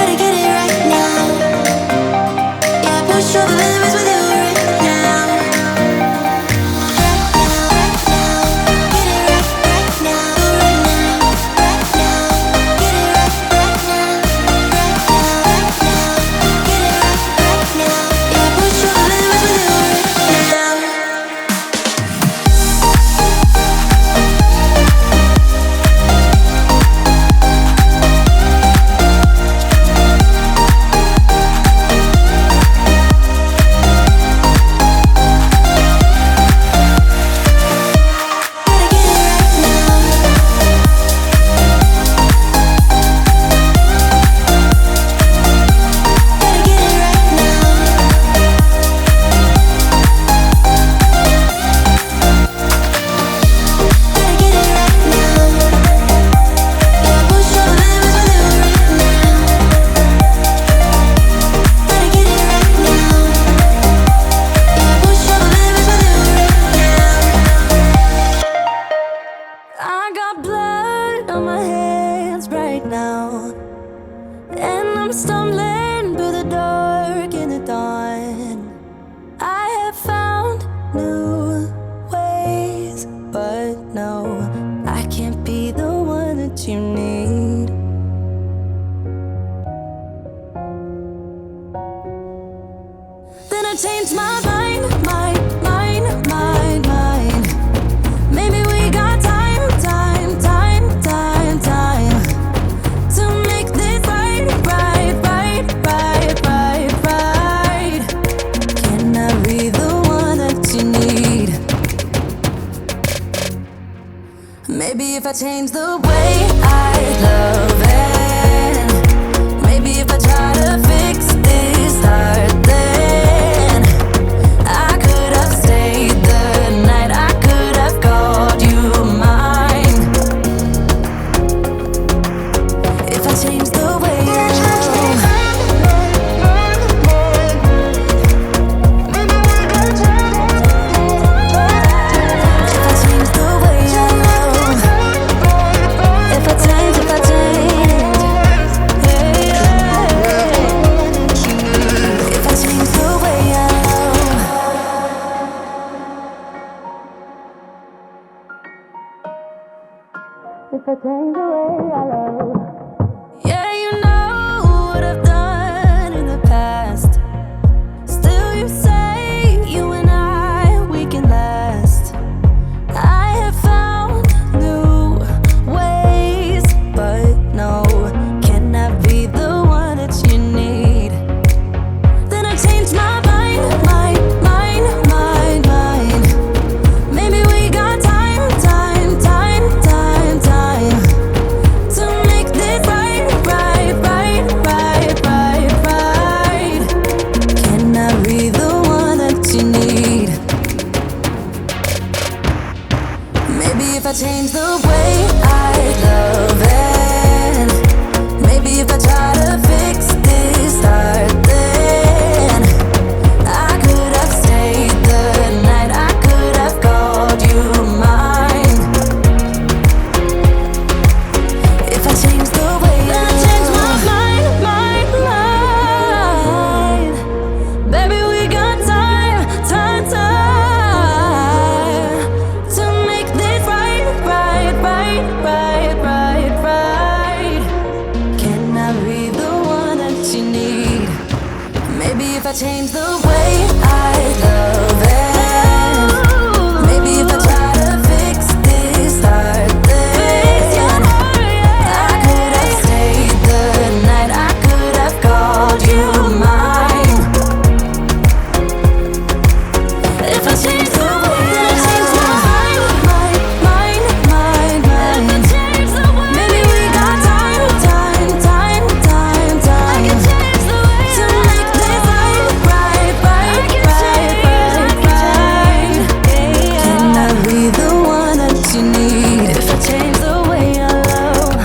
Gotta now. And I'm stumbling through the dark in the dawn. I have found new ways, but no, I can't be the one that you need. Then I changed my mind. Maybe we got time to make this right. Can I be the one that you need? Maybe if I change the way I love it, maybe if I try to fix this heart, then I could have stayed the night, I could have called you mine. If I change the way I love, if I change the way I love, if I change, if I change the way I love. If I change the way I love. Yeah, you know what I've done in the past. Still you say you and I, we can last. I have found new ways, but no, can I be the one that you need? Then I changed my mind. Maybe we got time to make this right. Can I be the one that you need? Maybe if I change the way I love it, maybe if I try to fix this heart, then I could have stayed the night, I could have called you mine. If I change the way I change my mind, baby, we got time to make this right. Can I be the one that you need? Maybe if I change the way I love it, maybe if I try to fix this heart, then I could have stayed the night, I could have called you mine. If I change the way I change my mind, maybe we got time to make this right. Can I be the one that you need? If I change the way I love.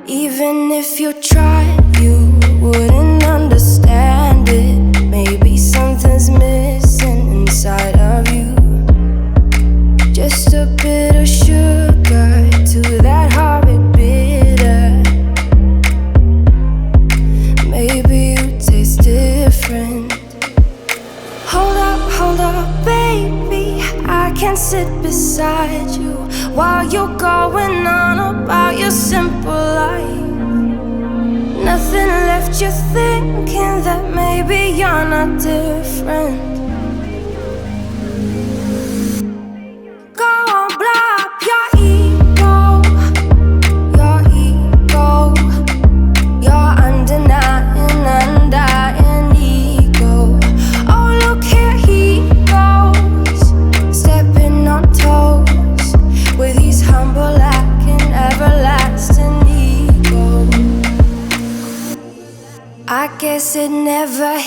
Even if you tried, you wouldn't understand it. Maybe something's missing inside of you. Just a bit of sugar to that horrid bitter. Maybe you taste different. Hold up, baby. I can sit beside you while you're going on about your simple life. Nothing left you thinking that maybe you're not different. Go on, blow up your ego, your undying ego. Oh, look here he goes, stepping on toes with his humble and everlasting ego. I guess it never